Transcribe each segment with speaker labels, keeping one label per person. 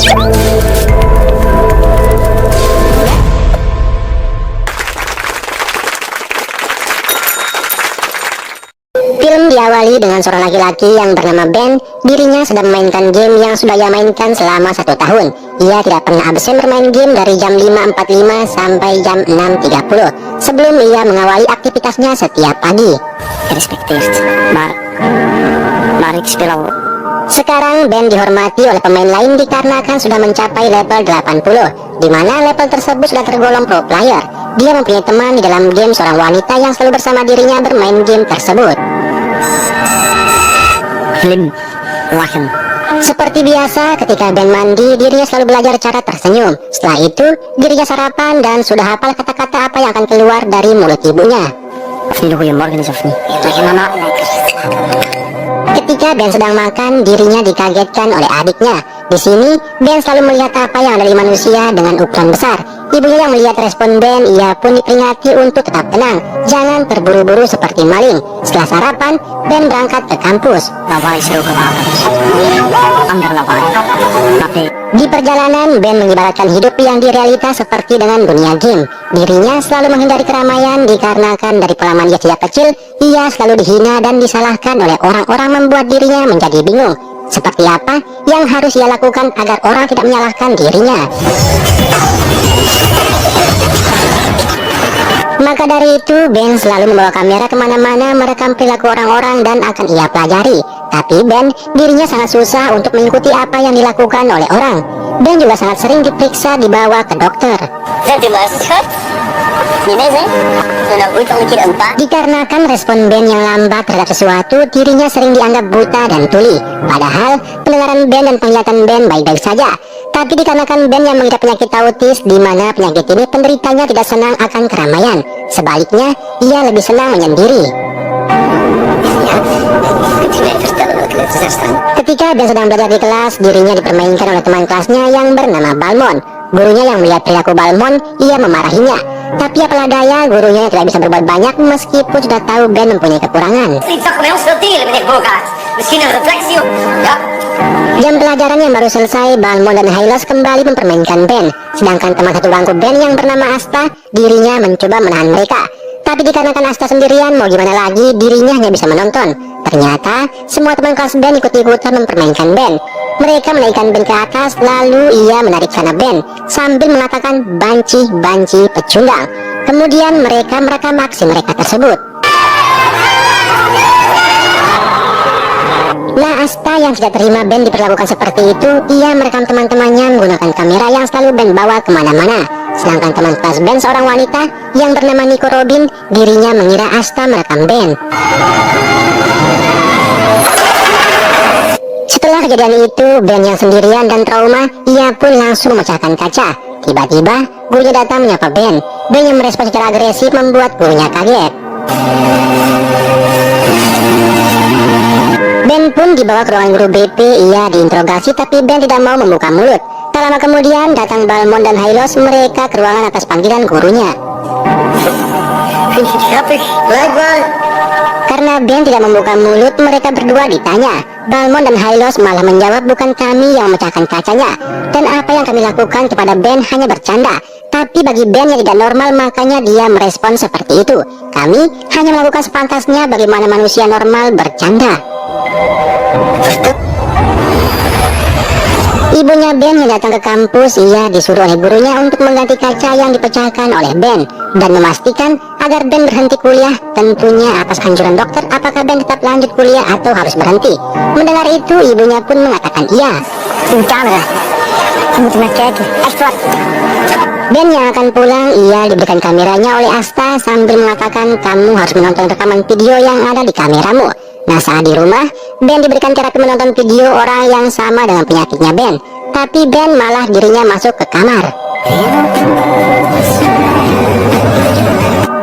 Speaker 1: Film diawali dengan seorang laki-laki yang bernama Ben. Dirinya sedang memainkan game yang sudah ia mainkan selama 1 tahun. Ia tidak pernah absen bermain game dari jam 5.45 sampai jam 6.30 sebelum ia mengawali aktivitasnya setiap pagi. Sekarang Ben dihormati oleh pemain lain dikarenakan sudah mencapai level 80, di mana level tersebut sudah tergolong pro player. Dia mempunyai teman di dalam game, seorang wanita yang selalu bersama dirinya bermain game tersebut. Seperti biasa, ketika Ben mandi, dirinya selalu belajar cara tersenyum. Setelah itu, dirinya sarapan dan sudah hafal kata-kata apa yang akan keluar dari mulut ibunya. Ketika Ben sedang makan, dirinya dikagetkan oleh adiknya. Di sini, Ben selalu melihat apa yang ada di manusia dengan ukuran besar. Ibunya yang melihat respon Ben, ia pun diperingati untuk tetap tenang, jangan terburu-buru seperti maling. Setelah sarapan, Ben berangkat ke kampus. Di perjalanan, Ben mengibaratkan hidup yang di realita seperti dengan dunia game. Dirinya selalu menghindari keramaian dikarenakan dari pengalaman dia sejak kecil, ia selalu dihina dan disalahkan oleh orang-orang, membuat dirinya menjadi bingung. Seperti apa yang harus ia lakukan agar orang tidak menyalahkan dirinya? Maka dari itu, Ben selalu membawa kamera kemana-mana merekam perilaku orang-orang dan akan ia pelajari. Tapi Ben, dirinya sangat susah untuk mengikuti apa yang dilakukan oleh orang. Ben juga sangat sering diperiksa dibawa ke dokter. Dikarenakan respon Ben yang lambat terhadap sesuatu, dirinya sering dianggap buta dan tuli. Padahal pendengaran Ben dan penglihatan Ben baik-baik saja. Tapi dikarenakan Ben yang mengidap penyakit autis, di mana penyakit ini penderitanya tidak senang akan keramaian. Sebaliknya, ia lebih senang menyendiri. Ketika Ben sedang belajar di kelas, dirinya dipermainkan oleh teman kelasnya yang bernama Balmon. Gurunya yang melihat perilaku Balmon, ia memarahinya. Tapi apalah daya, gurunya tidak bisa berbuat banyak meskipun sudah tahu Ben mempunyai kekurangan. Jam pelajaran yang baru selesai, Balmon dan Hylos kembali mempermainkan Ben. Sedangkan teman satu bangku Ben yang bernama Asta, dirinya mencoba menahan mereka. Tapi dikarenakan Asta sendirian, mau gimana lagi, dirinya hanya bisa menonton. Ternyata, semua teman kelas Ben ikut-ikutan mempermainkan Ben. Mereka menaikkan Ben ke atas, lalu ia menarik celana Ben sambil mengatakan banci pecundang. Kemudian mereka merekam aksi mereka tersebut. Nah, Asta yang tidak terima Ben diperlakukan seperti itu, ia merekam teman-temannya menggunakan kamera yang selalu Ben bawa kemana-mana. Sedangkan teman kelas Ben, seorang wanita yang bernama Nico Robin, dirinya mengira Asta merekam Ben. Setelah kejadian itu, Ben yang sendirian dan trauma, ia pun langsung memecahkan kaca. Tiba-tiba, gurunya datang menyapa Ben. Ben yang merespon secara agresif membuat gurunya kaget. Ben pun dibawa ke ruangan guru BP, ia diinterogasi tapi Ben tidak mau membuka mulut. Tak lama kemudian datang Balmon dan Hylos, mereka ke ruangan atas panggilan gurunya. Karena Ben tidak membuka mulut, mereka berdua ditanya. Balmon dan Hylos malah menjawab bukan kami yang memecahkan kacanya, dan apa yang kami lakukan kepada Ben hanya bercanda. Tapi bagi Ben yang tidak normal, makanya dia merespon seperti itu. Kami hanya melakukan sepantasnya bagaimana manusia normal bercanda. Ibunya Ben yang datang ke kampus, ia disuruh oleh gurunya untuk mengganti kaca yang dipecahkan oleh Ben dan memastikan agar Ben berhenti kuliah, tentunya atas anjuran dokter apakah Ben tetap lanjut kuliah atau harus berhenti. Mendengar itu, ibunya pun mengatakan iya. Ben yang akan pulang, ia diberikan kameranya oleh Asta sambil mengatakan kamu harus menonton rekaman video yang ada di kameramu. Nah, saat di rumah, Ben diberikan terapi menonton video orang yang sama dengan penyakitnya Ben. Tapi Ben malah dirinya masuk ke kamar.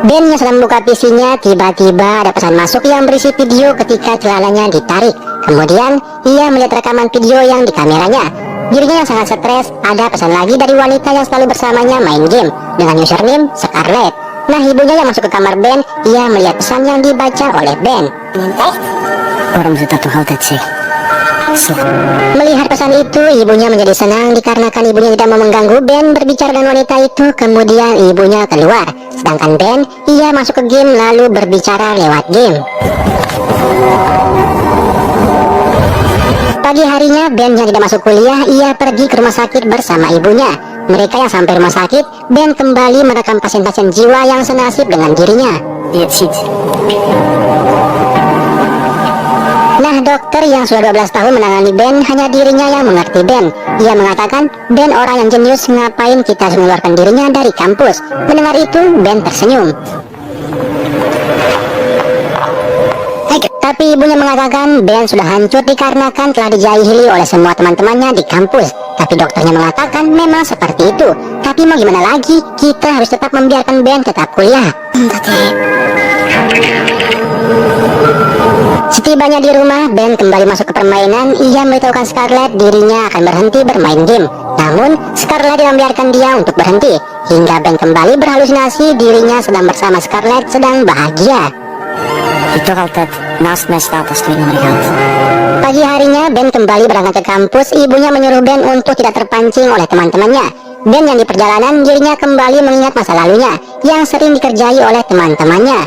Speaker 1: Ben yang sedang membuka PC-nya, tiba-tiba ada pesan masuk yang berisi video ketika celananya ditarik. Kemudian, ia melihat rekaman video yang di kameranya. Dirinya yang sangat stres, ada pesan lagi dari wanita yang selalu bersamanya main game dengan username Scarlett. Nah, ibunya yang masuk ke kamar Ben, ia melihat pesan yang dibaca oleh Ben. Melihat pesan itu, ibunya menjadi senang dikarenakan ibunya tidak mau mengganggu Ben berbicara dengan wanita itu. Kemudian ibunya keluar, sedangkan Ben, ia masuk ke game lalu berbicara lewat game. Pagi harinya, Ben yang tidak masuk kuliah, ia pergi ke rumah sakit bersama ibunya. Mereka yang sampai rumah sakit, Ben kembali merekam pasien-pasien jiwa yang senasib dengan dirinya. Nah, dokter yang sudah 12 tahun menangani Ben, hanya dirinya yang mengerti Ben. Ia mengatakan, Ben orang yang jenius, ngapain kita harus mengeluarkan dirinya dari kampus. Mendengar itu, Ben tersenyum. Tapi ibunya mengatakan Ben sudah hancur dikarenakan telah dijahili oleh semua teman-temannya di kampus. Tapi dokternya mengatakan memang seperti itu. Tapi mau gimana lagi, kita harus tetap membiarkan Ben tetap kuliah. Setibanya di rumah, Ben kembali masuk ke permainan. Ia memberitahukan Scarlett dirinya akan berhenti bermain game. Namun, Scarlett tidak membiarkan dia untuk berhenti. Hingga Ben kembali berhalusinasi dirinya sedang bersama Scarlett sedang bahagia. Pagi harinya, Ben kembali berangkat ke kampus. Ibunya menyuruh Ben untuk tidak terpancing oleh teman-temannya. Ben yang di perjalanan, dirinya kembali mengingat masa lalunya yang sering dikerjai oleh teman-temannya.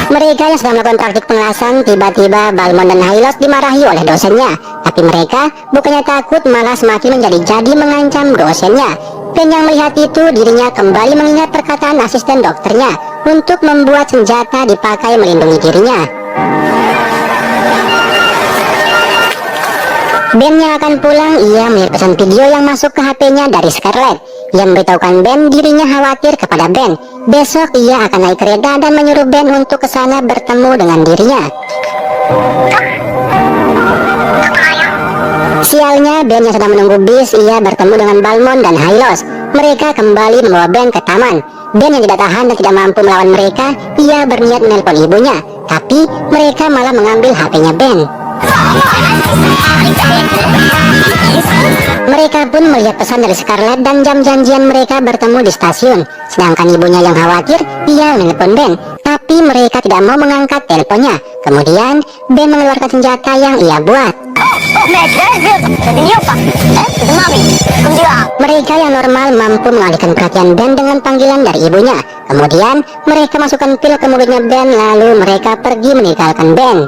Speaker 1: Mereka yang sedang melakukan praktik pengelasan, tiba-tiba Balmond dan Hylos dimarahi oleh dosennya. Tapi mereka bukannya takut, malah semakin menjadi-jadi mengancam dosennya. Ben yang melihat itu, dirinya kembali mengingat perkataan asisten dokternya untuk membuat senjata dipakai melindungi dirinya. Ben yang akan pulang, ia melihat pesan video yang masuk ke HP-nya dari Scarlett. Ia memberitahukan Ben dirinya khawatir kepada Ben. Besok ia akan naik kereta dan menyuruh Ben untuk ke sana bertemu dengan dirinya. Sialnya, Ben yang sedang menunggu bis, ia bertemu dengan Balmond dan Hylos. Mereka kembali membawa Ben ke taman. Ben yang tidak tahan dan tidak mampu melawan mereka, ia berniat menelpon ibunya. Tapi mereka malah mengambil HP-nya Ben. Mereka pun melihat pesan dari Scarlett dan jam janjian mereka bertemu di stasiun. Sedangkan ibunya yang khawatir, ia menelpon Ben. Tapi mereka tidak mau mengangkat teleponnya. Kemudian Ben mengeluarkan senjata yang ia buat. Mereka yang normal mampu mengalihkan perhatian Ben dengan panggilan dari ibunya. Kemudian mereka masukkan pil ke mulutnya Ben, lalu mereka pergi meninggalkan Ben.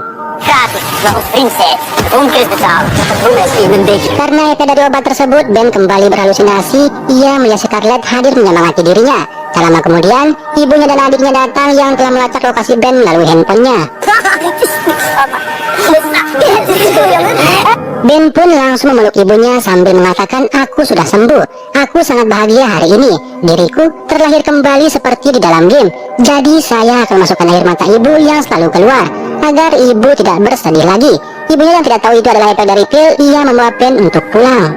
Speaker 1: Karena efek dari obat tersebut, Ben kembali berhalusinasi. Ia melihat Scarlett hadir menyemangati dirinya. Tak lama kemudian, ibunya dan adiknya datang yang telah melacak lokasi Ben melalui handphonenya. Ben pun langsung memeluk ibunya sambil mengatakan, "Aku sudah sembuh. Aku sangat bahagia hari ini. Diriku terlahir kembali seperti di dalam game. Jadi saya akan masukkan air mata ibu yang selalu keluar agar ibu tidak bersedih lagi." Ibunya yang tidak tahu itu adalah efek dari pil, ia membawa Ben untuk pulang.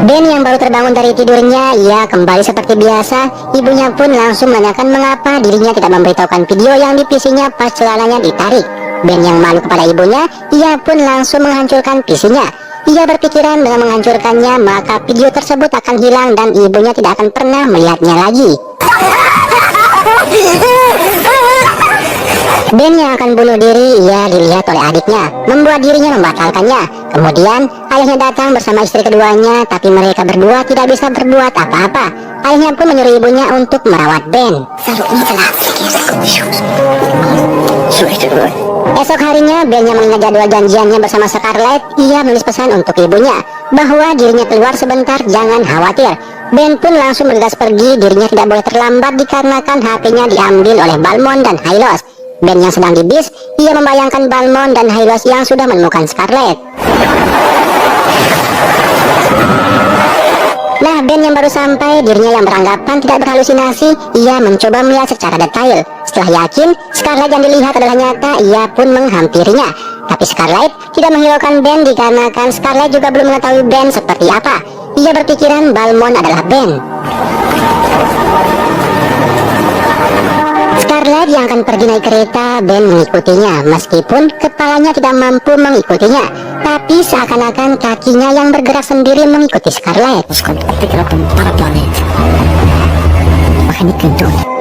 Speaker 1: Ben yang baru terbangun dari tidurnya, ia kembali seperti biasa. Ibunya pun langsung menanyakan mengapa dirinya tidak memberitahukan video yang di PC-nya pas celananya ditarik. Ben yang malu kepada ibunya, ia pun langsung menghancurkan PC-nya. Ia berpikiran dengan menghancurkannya maka video tersebut akan hilang dan ibunya tidak akan pernah melihatnya lagi. Ben yang akan bunuh diri, ia dilihat oleh adiknya, membuat dirinya membatalkannya. Kemudian ayahnya datang bersama istri keduanya, tapi mereka berdua tidak bisa berbuat apa-apa. Ayahnya pun menyuruh ibunya untuk merawat Ben. Esok harinya, Ben yang mengingat jadwal janjiannya bersama Scarlett, ia menulis pesan untuk ibunya bahwa dirinya keluar sebentar, jangan khawatir. Ben pun langsung bergegas pergi, dirinya tidak boleh terlambat dikarenakan HP-nya diambil oleh Balmond dan Hylos. Ben yang sedang di bis, ia membayangkan Balmond dan Hylos yang sudah menemukan Scarlett. Nah, Ben yang baru sampai, dirinya yang beranggapan tidak berhalusinasi, ia mencoba melihat secara detail. Setelah yakin Scarlett yang dilihat adalah nyata, ia pun menghampirinya. Tapi Scarlett tidak menghiraukan Ben dikarenakan Scarlett juga belum mengetahui Ben seperti apa. Ia berpikiran Balmond adalah Ben. Scarlett yang akan pergi naik kereta, Ben mengikutinya meskipun kepalanya tidak mampu mengikutinya. Tapi seakan-akan kakinya yang bergerak sendiri mengikuti Scarlett.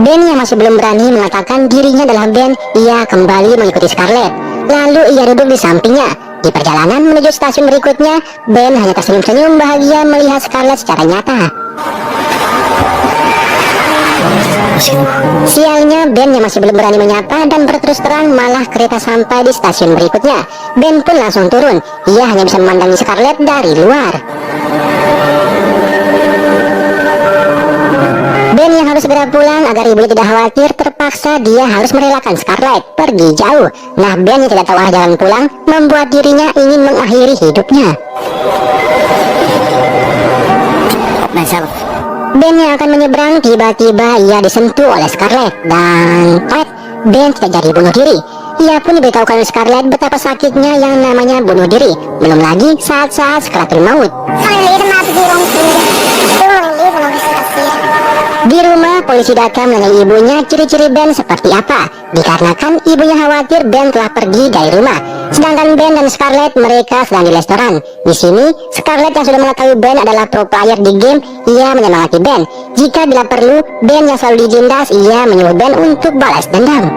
Speaker 1: Ben yang masih belum berani mengatakan dirinya adalah Ben, ia kembali mengikuti Scarlett. Lalu ia duduk di sampingnya. Di perjalanan menuju stasiun berikutnya, Ben hanya tersenyum-senyum bahagia melihat Scarlett secara nyata. Sialnya, Ben yang masih belum berani menyapa dan berterus terang malah kereta sampai di stasiun berikutnya. Ben pun langsung turun. Ia hanya bisa memandangi Scarlett dari luar. Ben yang harus segera pulang agar ibunya tidak khawatir, terpaksa dia harus merelakan Scarlett pergi jauh. Nah, Ben yang tidak tahu arah jalan pulang membuat dirinya ingin mengakhiri hidupnya. Ben yang akan menyeberang, tiba-tiba ia disentuh oleh Scarlett dan Ben tidak jadi bunuh diri. Ia pun diberitahukan oleh Scarlett betapa sakitnya yang namanya bunuh diri, belum lagi saat-saat sekaratul maut. Di rumah, polisi datang menanyai ibunya ciri-ciri Ben seperti apa, dikarenakan ibunya khawatir Ben telah pergi dari rumah. Sedangkan Ben dan Scarlett mereka sedang di restoran. Di sini, Scarlett yang sudah mengetahui Ben adalah pro player di game, ia menyemangati Ben. Jika bila perlu, Ben yang selalu ditindas, ia menyuruh Ben untuk balas dendam.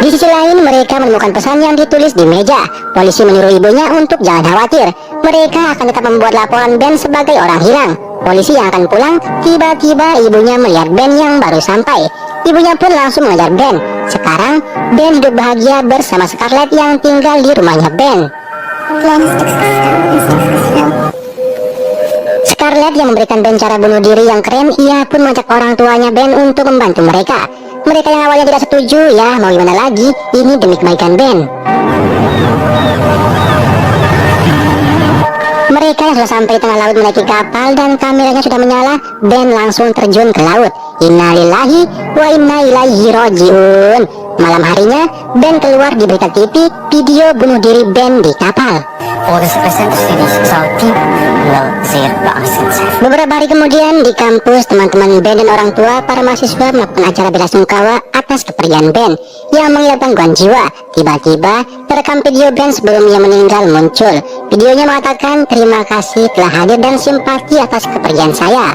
Speaker 1: Di sisi lain, mereka menemukan pesan yang ditulis di meja. Polisi menyuruh ibunya untuk jangan khawatir. Mereka akan tetap membuat laporan Ben sebagai orang hilang. Polisi yang akan pulang, tiba-tiba ibunya melihat Ben yang baru sampai. Ibunya pun langsung mengejar Ben. Sekarang, Ben hidup bahagia bersama Scarlett yang tinggal di rumahnya Ben. Scarlett yang memberikan Ben cara bunuh diri yang keren, ia pun mengajak orang tuanya Ben untuk membantu mereka. Mereka yang awalnya tidak setuju, ya mau gimana lagi, ini demi kebaikan Ben. Mereka yang sudah sampai di tengah laut menaiki kapal dan kameranya sudah menyala, Ben langsung terjun ke laut. Innalillahi wa inna ilaihi rojiun. Malam harinya, Ben keluar di berita TV video bunuh diri Ben di kapal. Beberapa hari kemudian di kampus, teman-teman Ben dan orang tua para mahasiswa melakukan acara belasungkawa atas kepergian Ben yang mengidap gangguan jiwa. Tiba-tiba terekam video Ben sebelum ia meninggal muncul. Videonya mengatakan, "Terima kasih telah hadir dan simpati atas kepergian saya.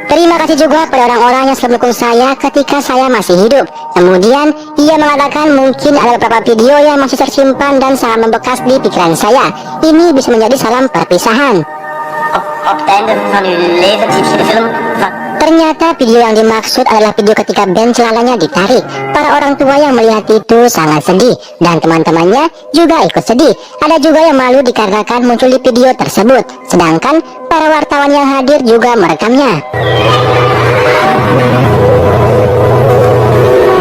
Speaker 1: Terima kasih juga pada orang-orang yang selalu mendukung saya ketika saya masih hidup." Kemudian ia mengatakan, "Mungkin ada beberapa video yang masih tersimpan dan sangat membekas di pikiran saya. Ini bisa menjadi salam perpisahan." Ternyata video yang dimaksud adalah video ketika Ben celananya ditarik. Para orang tua yang melihat itu sangat sedih, dan teman-temannya juga ikut sedih. Ada juga yang malu dikarenakan muncul di video tersebut. Sedangkan para wartawan yang hadir juga merekamnya.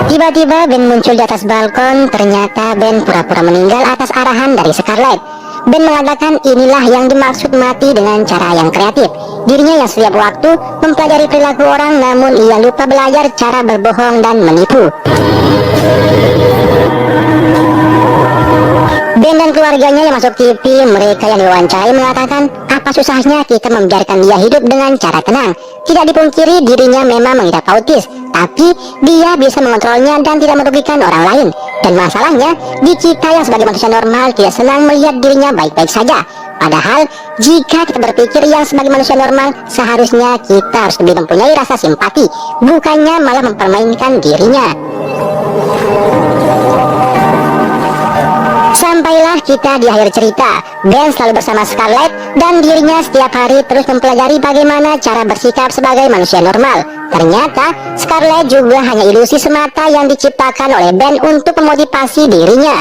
Speaker 1: Tiba-tiba Ben muncul di atas balkon. Ternyata Ben pura-pura meninggal atas arahan dari Scarlett. Ben mengatakan inilah yang dimaksud mati dengan cara yang kreatif. Dirinya yang setiap waktu mempelajari perilaku orang, namun ia lupa belajar cara berbohong dan menipu. Ben dan keluarganya yang masuk TV, mereka yang diwawancarai mengatakan, apa susahnya kita membiarkan dia hidup dengan cara tenang. Tidak dipungkiri dirinya memang mengidap autis, tapi dia bisa mengontrolnya dan tidak merugikan orang lain. Dan masalahnya, di kita yang sebagai manusia normal tidak senang melihat dirinya baik-baik saja. Padahal, jika kita berpikir yang sebagai manusia normal, seharusnya kita harus lebih mempunyai rasa simpati, bukannya malah mempermainkan dirinya. Sampailah kita di akhir cerita. Ben selalu bersama Scarlett dan dirinya setiap hari terus mempelajari bagaimana cara bersikap sebagai manusia normal. Ternyata Scarlett juga hanya ilusi semata yang diciptakan oleh Ben untuk memotivasi dirinya.